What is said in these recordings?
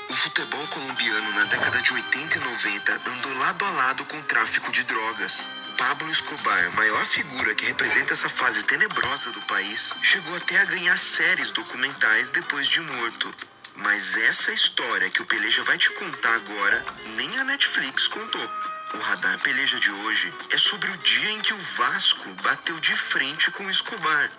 O futebol colombiano na década de 80 e 90 andou lado a lado com o tráfico de drogas. Pablo Escobar, maior figura que representa essa fase tenebrosa do país, chegou até a ganhar séries documentais depois de morto. Mas essa história que o Peleja vai te contar agora, nem a Netflix contou. O Radar Peleja de hoje é sobre o dia em que o Vasco bateu de frente com o Escobar.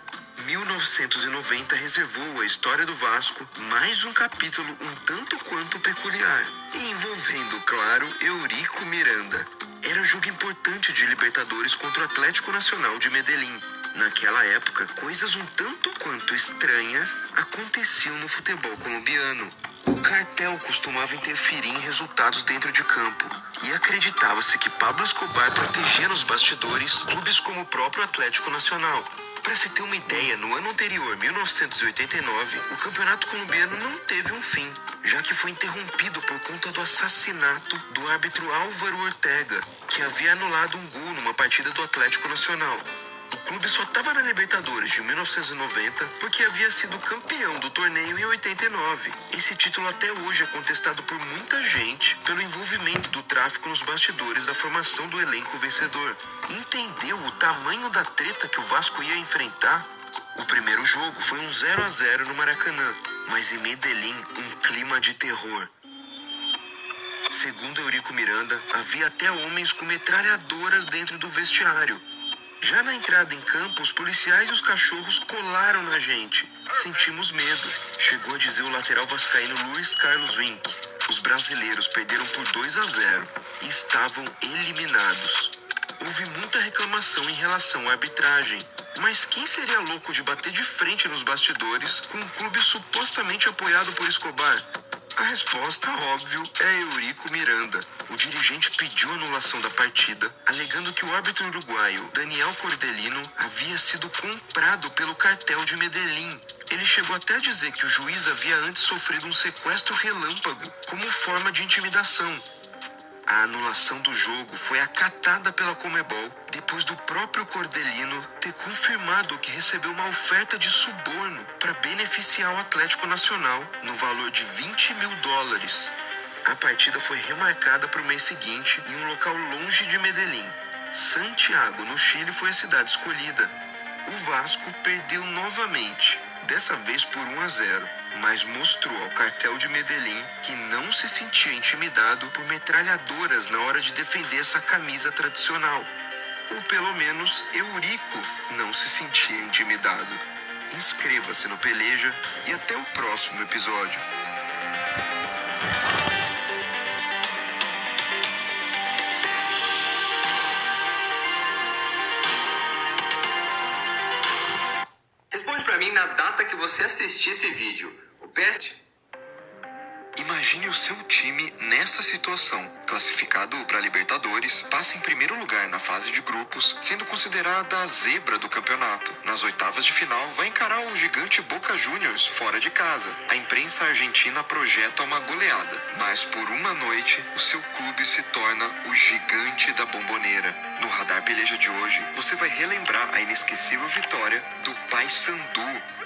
1990 reservou à história do Vasco mais um capítulo um tanto quanto peculiar, e envolvendo, claro, Eurico Miranda. Era jogo importante de Libertadores contra o Atlético Nacional de Medellín. Naquela época, coisas um tanto quanto estranhas aconteciam no futebol colombiano. O cartel costumava interferir em resultados dentro de campo, e acreditava-se que Pablo Escobar protegia nos bastidores clubes como o próprio Atlético Nacional. Para se ter uma ideia, no ano anterior, 1989, o campeonato colombiano não teve um fim, já que foi interrompido por conta do assassinato do árbitro Álvaro Ortega, que havia anulado um gol numa partida do Atlético Nacional. O clube só estava na Libertadores de 1990 porque havia sido campeão do torneio em 89. Esse título até hoje é contestado por muita gente pelo envolvimento do tráfico nos bastidores da formação do elenco vencedor. Entendeu o tamanho da treta que o Vasco ia enfrentar? O primeiro jogo foi um 0-0 no Maracanã, mas em Medellín um clima de terror. Segundo Eurico Miranda, havia até homens com metralhadoras dentro do vestiário. Já na entrada em campo, os policiais e os cachorros colaram na gente. Sentimos medo, chegou a dizer o lateral vascaíno Luiz Carlos Vinck. Os brasileiros perderam por 2-0 e estavam eliminados. Houve muita reclamação em relação à arbitragem. Mas quem seria louco de bater de frente nos bastidores com um clube supostamente apoiado por Escobar? A resposta, óbvio, é Eurico Miranda. O dirigente pediu anulação da partida, alegando que o árbitro uruguaio Daniel Cordelino havia sido comprado pelo cartel de Medellín. Ele chegou até a dizer que o juiz havia antes sofrido um sequestro relâmpago, como forma de intimidação. A anulação do jogo foi acatada pela Conmebol depois do próprio Cordelino ter confirmado que recebeu uma oferta de suborno para beneficiar o Atlético Nacional no valor de $20 mil. A partida foi remarcada para o mês seguinte em um local longe de Medellín. Santiago, no Chile, foi a cidade escolhida. O Vasco perdeu novamente, dessa vez por 1-0, mas mostrou ao cartel de Medellín que não se sentia intimidado por metralhadoras na hora de defender essa camisa tradicional. Ou pelo menos Eurico não se sentia intimidado. Inscreva-se no Peleja e até o próximo episódio. Responde pra mim na data que você assistir esse vídeo. O PS... Imagine o seu time nessa situação. Classificado para Libertadores, passa em primeiro lugar na fase de grupos, sendo considerada a zebra do campeonato. Nas oitavas de final, vai encarar o gigante Boca Juniors fora de casa. A imprensa argentina projeta uma goleada, mas por uma noite, o seu clube se torna o gigante da Bombonera. No Radar Peleja de hoje, você vai relembrar a inesquecível vitória do Paysandu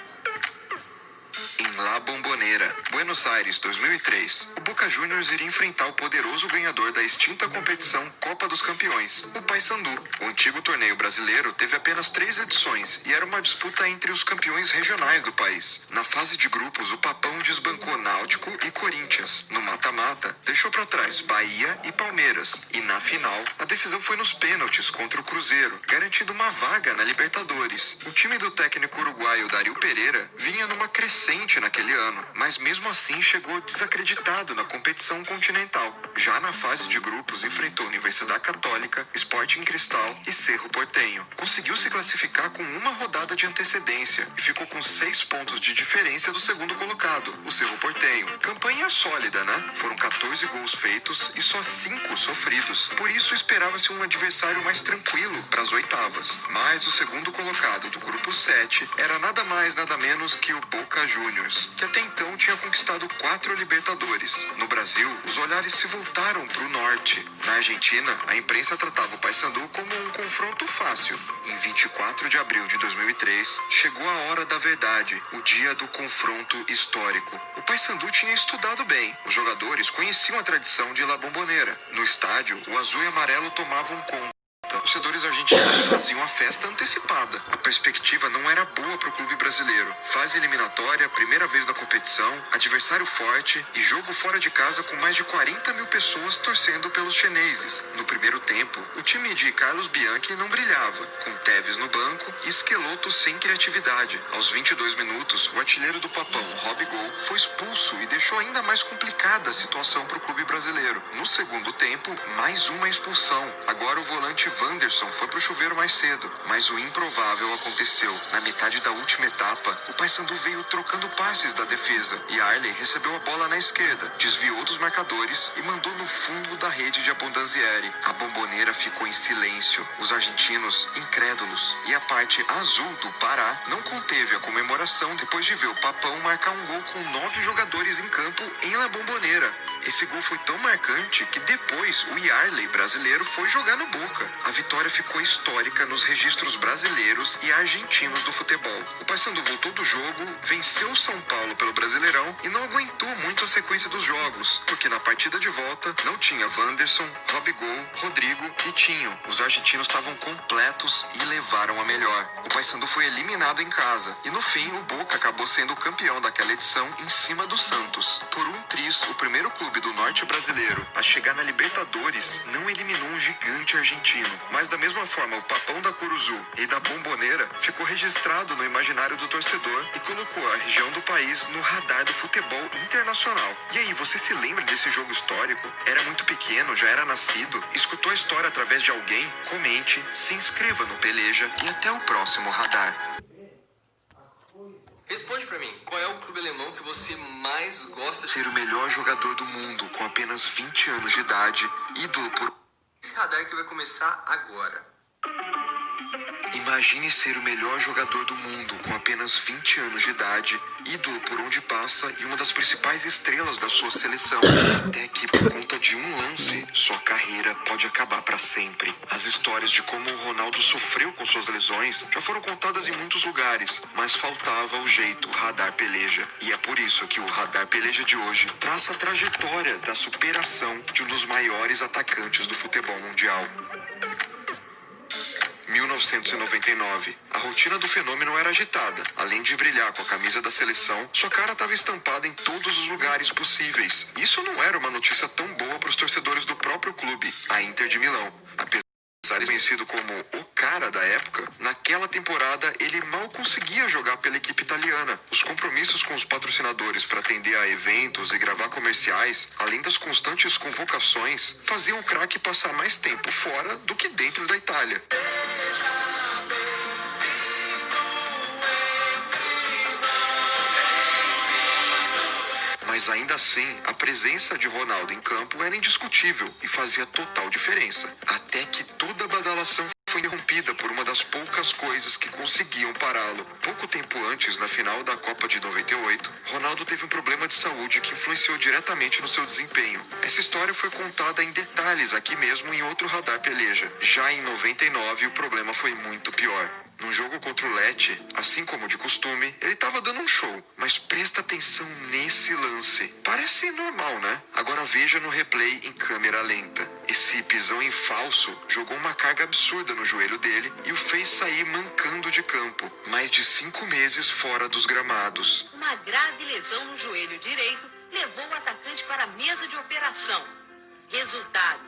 em La Bombonera, Buenos Aires, 2003. O Boca Juniors iria enfrentar o poderoso ganhador da extinta competição Copa dos Campeões, o Paysandu. O antigo torneio brasileiro teve apenas 3 edições e era uma disputa entre os campeões regionais do país. Na fase de grupos, o Papão desbancou Náutico e Corinthians. No mata-mata, deixou para trás Bahia e Palmeiras. E na final, a decisão foi nos pênaltis contra o Cruzeiro, garantindo uma vaga na Libertadores. O time do técnico uruguaio Dario Pereira vinha numa crescente naquele ano, mas mesmo assim chegou desacreditado na competição continental. Já na fase de grupos, enfrentou Universidade Católica, Sporting Cristal e Cerro Porteño. Conseguiu se classificar com uma rodada de antecedência e ficou com 6 pontos de diferença do segundo colocado, o Cerro Porteño. Campanha sólida, né? Foram 14 gols feitos e só 5 sofridos. Por isso esperava-se um adversário mais tranquilo para as oitavas. Mas o segundo colocado do grupo 7 era nada mais nada menos que o Boca Juniors, que até então Timão tinha conquistado 4 Libertadores. No Brasil, os olhares se voltaram para o norte. Na Argentina, a imprensa tratava o Paysandu como um confronto fácil. Em 24 de abril de 2003, chegou a hora da verdade, o dia do confronto histórico. O Paysandu tinha estudado bem. Os jogadores conheciam a tradição de La Bombonera. No estádio, o azul e amarelo tomavam conta. Os torcedores argentinos faziam a festa antecipada. A perspectiva não era boa para o clube brasileiro. Fase eliminatória, primeira vez na competição, adversário forte e jogo fora de casa com mais de 40 mil pessoas torcendo pelos chineses. No primeiro tempo, o time de Carlos Bianchi não brilhava, com Tevez no banco e Schelotto sem criatividade. Aos 22 minutos, o artilheiro do Papão, Rob Gol, foi expulso e deixou ainda mais complicada a situação para o clube brasileiro. No segundo tempo, mais uma expulsão. Agora o volante Wanderson foi pro chuveiro mais cedo, mas o improvável aconteceu. Na metade da última etapa, o Paysandu veio trocando passes da defesa e Arley recebeu a bola na esquerda, desviou dos marcadores e mandou no fundo da rede de Abondanzieri. A Bombonera ficou em silêncio, os argentinos incrédulos, e a parte azul do Pará não conteve a comemoração depois de ver o Papão marcar um gol com 9 jogadores em campo em La Bombonera. Esse gol foi tão marcante que depois o Yarley brasileiro foi jogar no Boca. A vitória ficou histórica nos registros brasileiros e argentinos do futebol. O Paysandu voltou do jogo, venceu o São Paulo pelo Brasileirão e não aguentou muito a sequência dos jogos, porque na partida de volta não tinha Wanderson, Robigol, Rodrigo e Tinho. Os argentinos estavam completos e levaram a melhor. O Paysandu foi eliminado em casa e no fim o Boca acabou sendo o campeão daquela edição em cima do Santos. Por um triz, o primeiro clube do norte brasileiro a chegar na Libertadores não eliminou um gigante argentino, mas da mesma forma o Papão da Curuzu e da Bombonera ficou registrado no imaginário do torcedor e colocou a região do país no radar do futebol internacional. E aí, você se lembra desse jogo histórico? Era muito pequeno, já era nascido? Escutou a história através de alguém? Comente, se inscreva no Peleja e até o próximo Radar. Responde pra mim, qual é o clube alemão que você mais gosta de Ser o melhor jogador do mundo com apenas 20 anos de idade, ídolo por... esse radar que vai começar agora? Imagine ser o melhor jogador do mundo com apenas 20 anos de idade, ídolo por onde passa e uma das principais estrelas da sua seleção. Até que, por conta de um lance, sua carreira pode acabar para sempre. As histórias de como o Ronaldo sofreu com suas lesões já foram contadas em muitos lugares, mas faltava o jeito Radar Peleja. E é por isso que o Radar Peleja de hoje traça a trajetória da superação de um dos maiores atacantes do futebol mundial. 1999. A rotina do fenômeno era agitada. Além de brilhar com a camisa da seleção, sua cara estava estampada em todos os lugares possíveis. Isso não era uma notícia tão boa para os torcedores do próprio clube, a Inter de Milão. Apesar de conhecido como o cara da época, naquela temporada ele mal conseguia jogar pela equipe italiana. Os compromissos com os patrocinadores para atender a eventos e gravar comerciais, além das constantes convocações, faziam o craque passar mais tempo fora do que dentro da Itália. Mas ainda assim, a presença de Ronaldo em campo era indiscutível e fazia total diferença. Até que toda a badalação foi interrompida por uma das poucas coisas que conseguiam pará-lo. Pouco tempo antes, na final da Copa de 98, Ronaldo teve um problema de saúde que influenciou diretamente no seu desempenho. Essa história foi contada em detalhes aqui mesmo em outro Radar Peleja. Já em 99, o problema foi muito pior. Num jogo contra o Lecce, assim como de costume, ele estava dando um show. Mas presta atenção nesse lance. Parece normal, né? Agora veja no replay em câmera lenta. Esse pisão em falso jogou uma carga absurda no joelho dele e o fez sair mancando de campo. Mais de 5 meses fora dos gramados. Uma grave lesão no joelho direito levou o atacante para a mesa de operação. Resultado,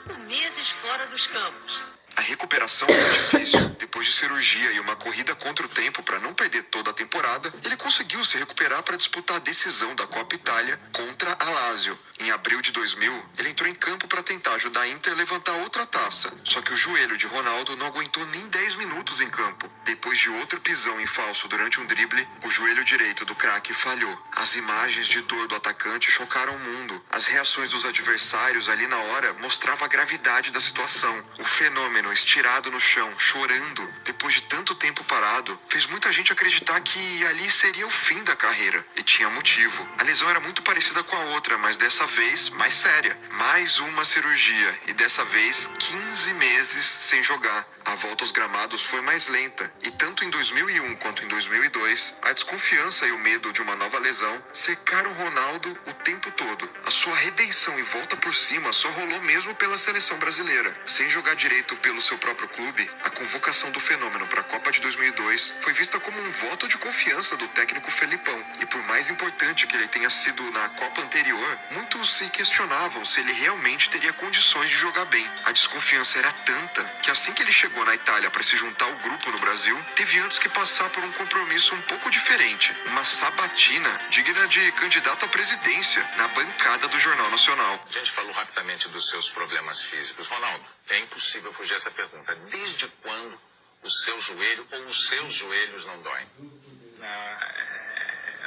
5 meses fora dos campos. A recuperação foi difícil. Depois de cirurgia e uma corrida contra o tempo para não perder toda a temporada, ele conseguiu se recuperar para disputar a decisão da Copa Itália contra a Lazio. Em abril de 2000, ele entrou em campo para tentar ajudar a Inter a levantar outra taça. Só que o joelho de Ronaldo não aguentou nem 10 minutos em campo. Depois de outro pisão em falso durante um drible, o joelho direito do craque falhou. As imagens de dor do atacante chocaram o mundo. As reações dos adversários ali na hora mostravam a gravidade da situação. O fenômeno, estirado no chão, chorando, depois de tanto tempo parado, fez muita gente acreditar que ali seria o fim da carreira. E tinha motivo. A lesão era muito parecida com a outra, mas dessa vez mais séria. Mais uma cirurgia e dessa vez 15 meses sem jogar. A volta aos gramados foi mais lenta e tanto em 2001 quanto em 2002, a desconfiança e o medo de uma nova lesão cercaram Ronaldo o tempo todo. A sua redenção e volta por cima só rolou mesmo pela seleção brasileira. Sem jogar direito pelo seu próprio clube, a convocação do fenômeno para a Copa de 2002 foi vista como um voto de confiança do técnico Felipão. E por mais importante que ele tenha sido na Copa anterior, muitos se questionavam se ele realmente teria condições de jogar bem. A desconfiança era tanta que assim que ele chegou na Itália para se juntar ao grupo no Brasil, teve antes que passar por um compromisso um pouco diferente. Uma sabatina digna de candidato à presidência na bancada do Jornal Nacional. A gente falou rapidamente dos seus problemas físicos. Ronaldo, é impossível fugir essa pergunta. Desde quando o seu joelho ou os seus joelhos não doem?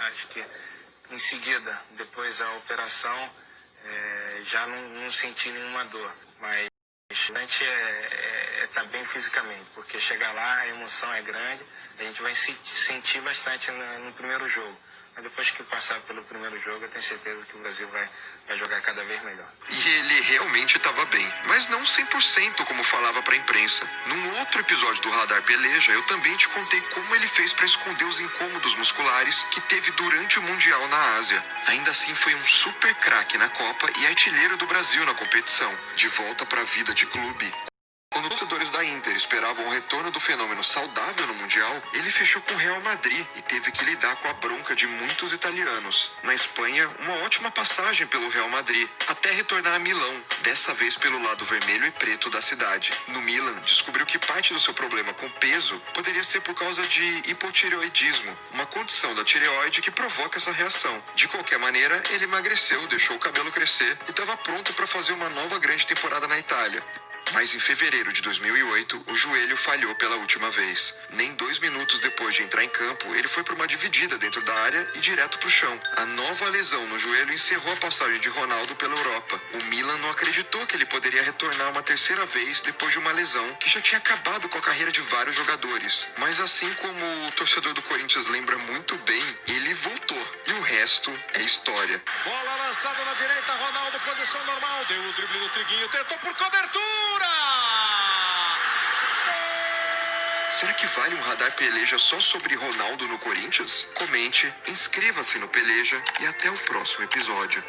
Acho que em seguida, depois da operação, já não senti nenhuma dor. Mas o importante é estar bem fisicamente, porque chegar lá a emoção é grande, a gente vai sentir bastante no primeiro jogo. Mas depois que passar pelo primeiro jogo, eu tenho certeza que o Brasil vai jogar cada vez melhor. E ele realmente estava bem, mas não 100% como falava para a imprensa. Num outro episódio do Radar Peleja, eu também te contei como ele fez para esconder os incômodos musculares que teve durante o Mundial na Ásia. Ainda assim, foi um super craque na Copa e artilheiro do Brasil na competição. De volta para a vida de clube. Quando os torcedores da Inter esperavam o retorno do fenômeno saudável no Mundial, ele fechou com o Real Madrid e teve que lidar com a bronca de muitos italianos. Na Espanha, uma ótima passagem pelo Real Madrid, até retornar a Milão, dessa vez pelo lado vermelho e preto da cidade. No Milan, descobriu que parte do seu problema com peso poderia ser por causa de hipotireoidismo, uma condição da tireoide que provoca essa reação. De qualquer maneira, ele emagreceu, deixou o cabelo crescer e estava pronto para fazer uma nova grande temporada na Itália. Mas em fevereiro de 2008, o joelho falhou pela última vez. Nem 2 minutos depois de entrar em campo, ele foi para uma dividida dentro da área e direto para o chão. A nova lesão no joelho encerrou a passagem de Ronaldo pela Europa. O Milan não acreditou que ele poderia retornar uma terceira vez depois de uma lesão que já tinha acabado com a carreira de vários jogadores. Mas assim como o torcedor do Corinthians lembra muito bem, ele voltou. E o resto é história. Bola lançada na direita, Ronaldo, posição normal. Deu o drible do Triguinho, tentou por cobertura. Será que vale um Radar Peleja só sobre Ronaldo no Corinthians? Comente, inscreva-se no Peleja e até o próximo episódio.